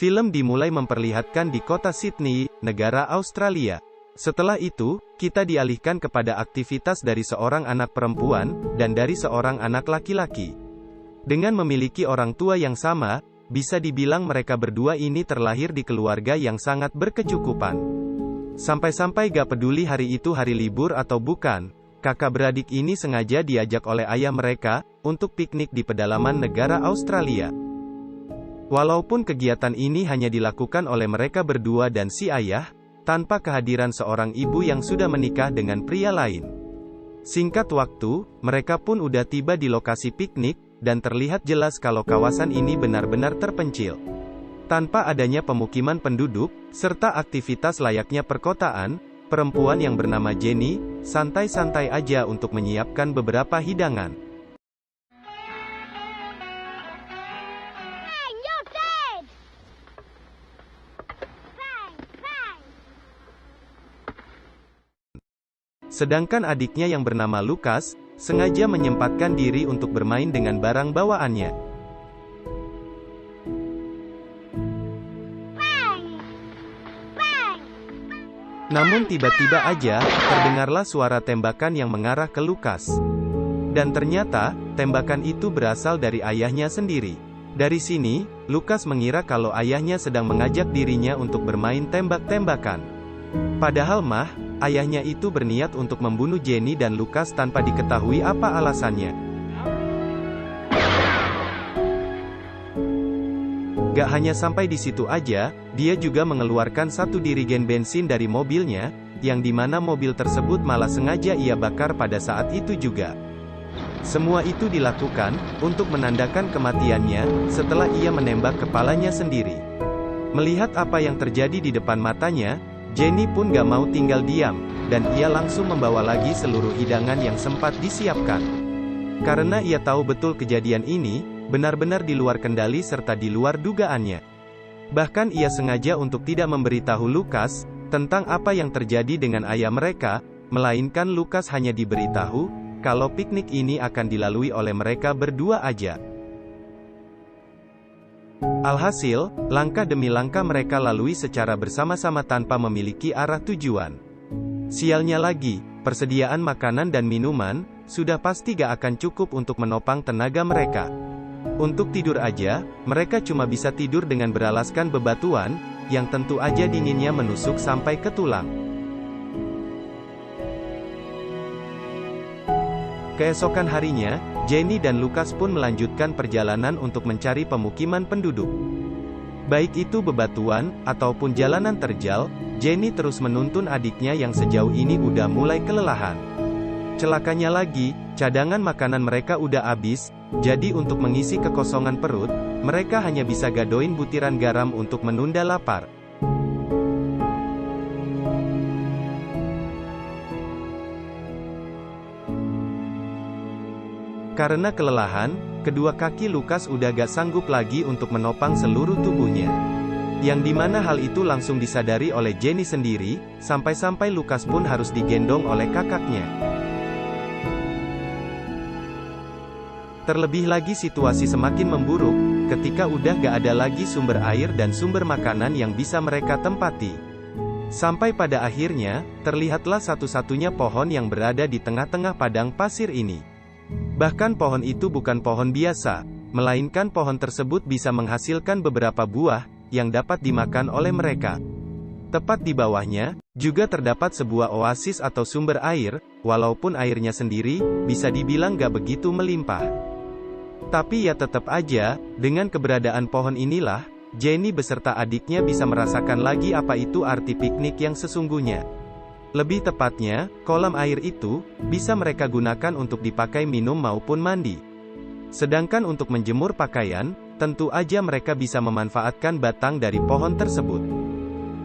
Film dimulai memperlihatkan di kota Sydney, negara Australia. Setelah itu, kita dialihkan kepada aktivitas dari seorang anak perempuan, dan dari seorang anak laki-laki. Dengan memiliki orang tua yang sama, bisa dibilang mereka berdua ini terlahir di keluarga yang sangat berkecukupan. Sampai-sampai gak peduli hari itu hari libur atau bukan, kakak beradik ini sengaja diajak oleh ayah mereka, untuk piknik di pedalaman negara Australia. Walaupun kegiatan ini hanya dilakukan oleh mereka berdua dan si ayah, tanpa kehadiran seorang ibu yang sudah menikah dengan pria lain. Singkat waktu, mereka pun udah tiba di lokasi piknik, dan terlihat jelas kalau kawasan ini benar-benar terpencil. Tanpa adanya pemukiman penduduk, serta aktivitas layaknya perkotaan, perempuan yang bernama Jenny, santai-santai aja untuk menyiapkan beberapa hidangan. Sedangkan adiknya yang bernama Lucas, sengaja menyempatkan diri untuk bermain dengan barang bawaannya. Namun tiba-tiba aja, terdengarlah suara tembakan yang mengarah ke Lucas. Dan ternyata, tembakan itu berasal dari ayahnya sendiri. Dari sini, Lucas mengira kalau ayahnya sedang mengajak dirinya untuk bermain tembak-tembakan. Padahal ayahnya itu berniat untuk membunuh Jenny dan Lucas tanpa diketahui apa alasannya. Gak hanya sampai di situ aja, dia juga mengeluarkan satu dirigen bensin dari mobilnya, yang dimana mobil tersebut malah sengaja ia bakar pada saat itu juga. Semua itu dilakukan, untuk menandakan kematiannya, setelah ia menembak kepalanya sendiri. Melihat apa yang terjadi di depan matanya, Jenny pun gak mau tinggal diam, dan ia langsung membawa lagi seluruh hidangan yang sempat disiapkan. Karena ia tahu betul kejadian ini, benar-benar di luar kendali serta di luar dugaannya. Bahkan ia sengaja untuk tidak memberitahu Lucas, tentang apa yang terjadi dengan ayah mereka, melainkan Lucas hanya diberitahu, kalau piknik ini akan dilalui oleh mereka berdua aja. Alhasil, langkah demi langkah mereka lalui secara bersama-sama tanpa memiliki arah tujuan. Sialnya lagi, persediaan makanan dan minuman, sudah pasti gak akan cukup untuk menopang tenaga mereka. Untuk tidur aja, mereka cuma bisa tidur dengan beralaskan bebatuan, yang tentu aja dinginnya menusuk sampai ke tulang. Keesokan harinya, Jenny dan Lucas pun melanjutkan perjalanan untuk mencari pemukiman penduduk. Baik itu bebatuan, ataupun jalanan terjal, Jenny terus menuntun adiknya yang sejauh ini udah mulai kelelahan. Celakanya lagi, cadangan makanan mereka udah habis, jadi untuk mengisi kekosongan perut, mereka hanya bisa gadoin butiran garam untuk menunda lapar. Karena kelelahan, kedua kaki Lucas udah gak sanggup lagi untuk menopang seluruh tubuhnya. Yang dimana hal itu langsung disadari oleh Jenny sendiri, sampai-sampai Lucas pun harus digendong oleh kakaknya. Terlebih lagi situasi semakin memburuk, ketika udah gak ada lagi sumber air dan sumber makanan yang bisa mereka tempati. Sampai pada akhirnya, terlihatlah satu-satunya pohon yang berada di tengah-tengah padang pasir ini. Bahkan pohon itu bukan pohon biasa, melainkan pohon tersebut bisa menghasilkan beberapa buah, yang dapat dimakan oleh mereka. Tepat di bawahnya, juga terdapat sebuah oasis atau sumber air, walaupun airnya sendiri, bisa dibilang gak begitu melimpah. Tapi ya tetap aja, dengan keberadaan pohon inilah, Jenny beserta adiknya bisa merasakan lagi apa itu arti piknik yang sesungguhnya. Lebih tepatnya, kolam air itu, bisa mereka gunakan untuk dipakai minum maupun mandi. Sedangkan untuk menjemur pakaian, tentu aja mereka bisa memanfaatkan batang dari pohon tersebut.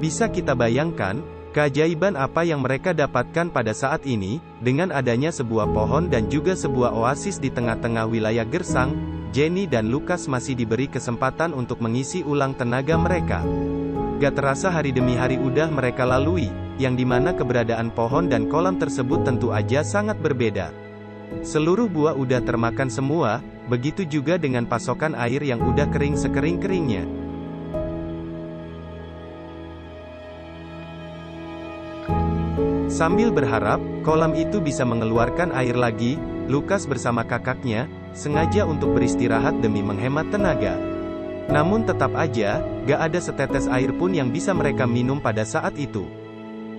Bisa kita bayangkan, keajaiban apa yang mereka dapatkan pada saat ini, dengan adanya sebuah pohon dan juga sebuah oasis di tengah-tengah wilayah gersang, Jenny dan Lucas masih diberi kesempatan untuk mengisi ulang tenaga mereka. Gak terasa hari demi hari udah mereka lalui, yang dimana keberadaan pohon dan kolam tersebut tentu aja sangat berbeda. Seluruh buah udah termakan semua, begitu juga dengan pasokan air yang udah kering sekering-keringnya. Sambil berharap, kolam itu bisa mengeluarkan air lagi, Lukas bersama kakaknya, sengaja untuk beristirahat demi menghemat tenaga. Namun tetap aja, gak ada setetes air pun yang bisa mereka minum pada saat itu.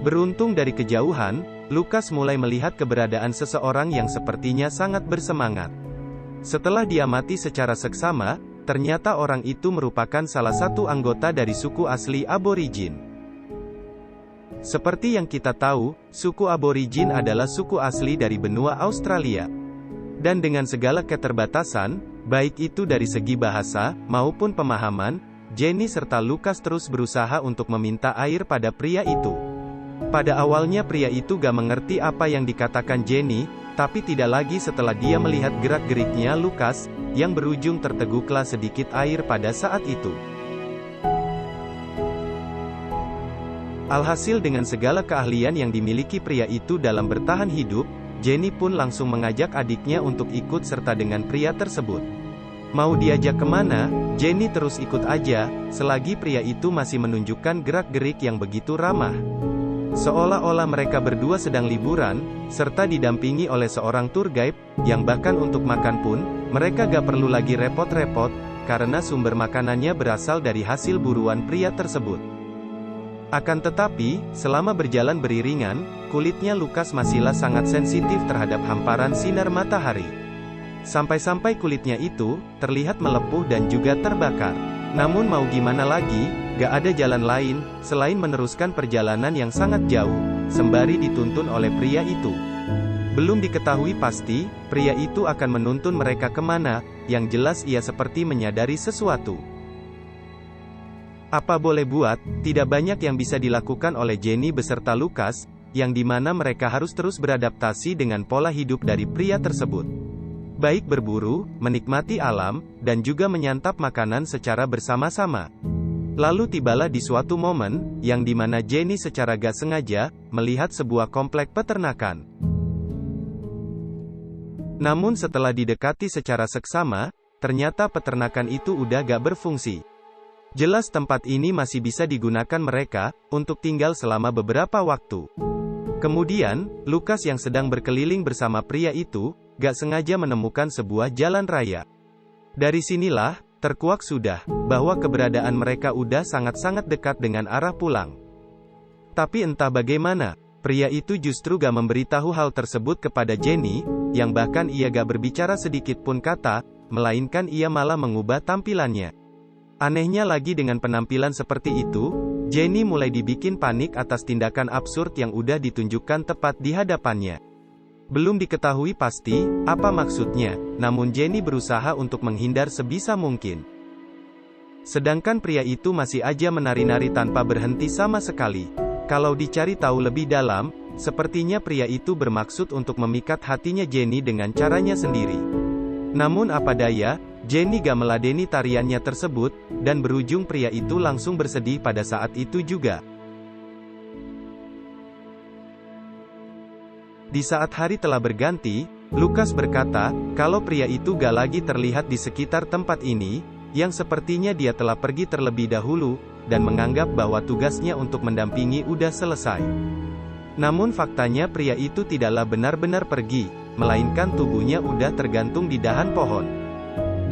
Beruntung dari kejauhan, Lukas mulai melihat keberadaan seseorang yang sepertinya sangat bersemangat. Setelah diamati secara seksama, ternyata orang itu merupakan salah satu anggota dari suku asli Aborigin. Seperti yang kita tahu, suku Aborigin adalah suku asli dari benua Australia. Dan dengan segala keterbatasan, baik itu dari segi bahasa, maupun pemahaman, Jenny serta Lukas terus berusaha untuk meminta air pada pria itu. Pada awalnya pria itu gak mengerti apa yang dikatakan Jenny, tapi tidak lagi setelah dia melihat gerak-geriknya Lukas, yang berujung terteguklah sedikit air pada saat itu. Alhasil dengan segala keahlian yang dimiliki pria itu dalam bertahan hidup, Jenny pun langsung mengajak adiknya untuk ikut serta dengan pria tersebut. Mau diajak kemana, Jenny terus ikut aja, selagi pria itu masih menunjukkan gerak-gerik yang begitu ramah. Seolah-olah mereka berdua sedang liburan, serta didampingi oleh seorang tour guide, yang bahkan untuk makan pun, mereka gak perlu lagi repot-repot, karena sumber makanannya berasal dari hasil buruan pria tersebut. Akan tetapi, selama berjalan beriringan, kulitnya Lukas masihlah sangat sensitif terhadap hamparan sinar matahari. Sampai-sampai kulitnya itu, terlihat melepuh dan juga terbakar. Namun mau gimana lagi, gak ada jalan lain, selain meneruskan perjalanan yang sangat jauh, sembari dituntun oleh pria itu. Belum diketahui pasti, pria itu akan menuntun mereka kemana, yang jelas ia seperti menyadari sesuatu. Apa boleh buat, tidak banyak yang bisa dilakukan oleh Jenny beserta Lukas, yang dimana mereka harus terus beradaptasi dengan pola hidup dari pria tersebut. Baik berburu, menikmati alam, dan juga menyantap makanan secara bersama-sama. Lalu tibalah di suatu momen, yang dimana Jenny secara gak sengaja, melihat sebuah komplek peternakan. Namun setelah didekati secara seksama, ternyata peternakan itu udah gak berfungsi. Jelas tempat ini masih bisa digunakan mereka, untuk tinggal selama beberapa waktu. Kemudian, Lukas yang sedang berkeliling bersama pria itu, gak sengaja menemukan sebuah jalan raya. Dari sinilah, terkuak sudah, bahwa keberadaan mereka udah sangat-sangat dekat dengan arah pulang. Tapi entah bagaimana, pria itu justru gak memberitahu hal tersebut kepada Jenny, yang bahkan ia gak berbicara sedikit pun kata, melainkan ia malah mengubah tampilannya. Anehnya lagi dengan penampilan seperti itu, Jenny mulai dibikin panik atas tindakan absurd yang udah ditunjukkan tepat di hadapannya. Belum diketahui pasti, apa maksudnya, namun Jenny berusaha untuk menghindar sebisa mungkin. Sedangkan pria itu masih aja menari-nari tanpa berhenti sama sekali. Kalau dicari tahu lebih dalam, sepertinya pria itu bermaksud untuk memikat hatinya Jenny dengan caranya sendiri. Namun apa daya, Jenny gak meladeni tariannya tersebut, dan berujung pria itu langsung bersedih pada saat itu juga. Di saat hari telah berganti, Lukas berkata, kalau pria itu gak lagi terlihat di sekitar tempat ini, yang sepertinya dia telah pergi terlebih dahulu, dan menganggap bahwa tugasnya untuk mendampingi udah selesai. Namun faktanya pria itu tidaklah benar-benar pergi, melainkan tubuhnya udah tergantung di dahan pohon.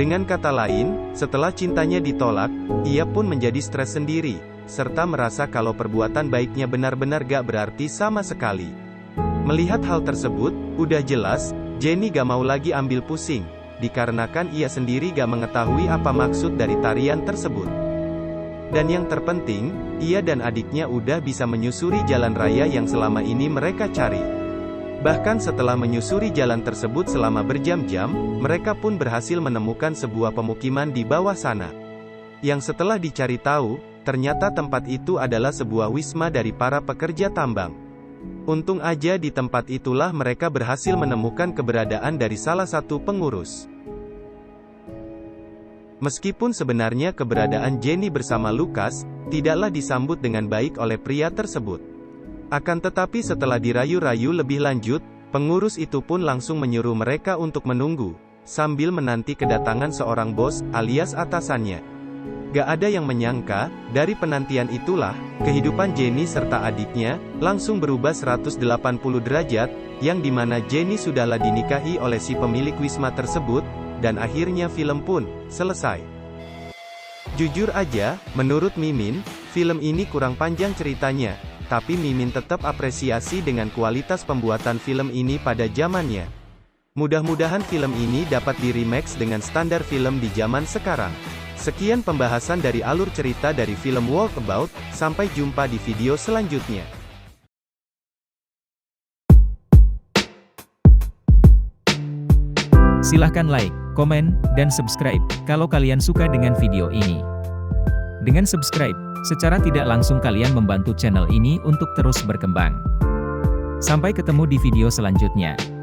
Dengan kata lain, setelah cintanya ditolak, ia pun menjadi stres sendiri, serta merasa kalau perbuatan baiknya benar-benar gak berarti sama sekali. Melihat hal tersebut, udah jelas, Jenny gak mau lagi ambil pusing, dikarenakan ia sendiri gak mengetahui apa maksud dari tarian tersebut. Dan yang terpenting, ia dan adiknya udah bisa menyusuri jalan raya yang selama ini mereka cari. Bahkan setelah menyusuri jalan tersebut selama berjam-jam, mereka pun berhasil menemukan sebuah pemukiman di bawah sana. Yang setelah dicari tahu, ternyata tempat itu adalah sebuah wisma dari para pekerja tambang. Untung aja di tempat itulah mereka berhasil menemukan keberadaan dari salah satu pengurus. Meskipun sebenarnya keberadaan Jenny bersama Lukas, tidaklah disambut dengan baik oleh pria tersebut. Akan tetapi setelah dirayu-rayu lebih lanjut, pengurus itu pun langsung menyuruh mereka untuk menunggu, sambil menanti kedatangan seorang bos, alias atasannya. Gak ada yang menyangka, dari penantian itulah, kehidupan Jenny serta adiknya, langsung berubah 180 derajat, yang dimana Jenny sudahlah dinikahi oleh si pemilik wisma tersebut, dan akhirnya film pun selesai. Jujur aja, menurut Mimin, film ini kurang panjang ceritanya, tapi Mimin tetap apresiasi dengan kualitas pembuatan film ini pada zamannya. Mudah-mudahan film ini dapat di-remake dengan standar film di zaman sekarang. Sekian pembahasan dari alur cerita dari film Walkabout, sampai jumpa di video selanjutnya. Silahkan like, komen, dan subscribe, kalau kalian suka dengan video ini. Dengan subscribe, secara tidak langsung kalian membantu channel ini untuk terus berkembang. Sampai ketemu di video selanjutnya.